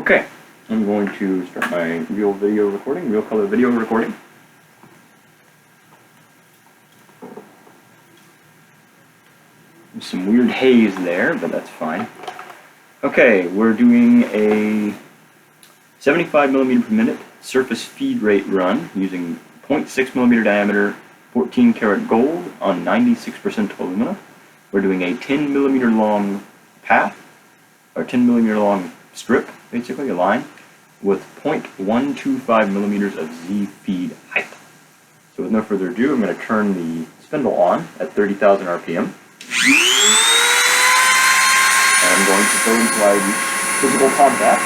Okay, I'm going to start my real color video recording. There's some weird haze there, but that's fine. Okay, we're doing a 75 millimeter per minute surface feed rate run using 0.6 millimeter diameter 14 karat gold on 96% alumina. We're doing a 10 millimeter long path, or 10 millimeter long strip, basically, a line, with 0.125 millimeters of Z feed height. So with no further ado, I'm going to turn the spindle on at 30,000 RPM. And I'm going to go until I reach physical contact.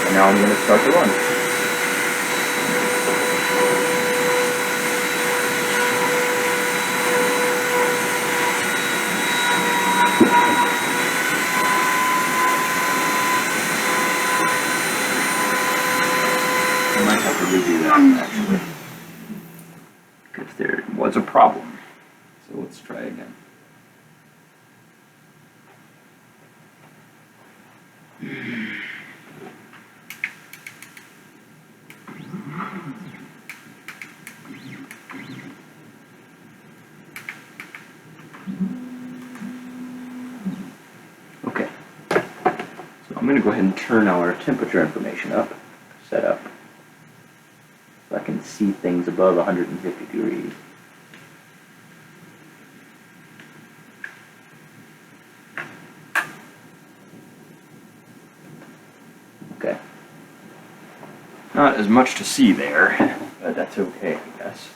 And now I'm going to start the run. I might have to redo that, actually, because there was a problem. So let's try again. Okay, so I'm going to go ahead and turn our temperature information up, set up, so I can see things above 150 degrees. Okay. Not as much to see there, but that's okay, I guess.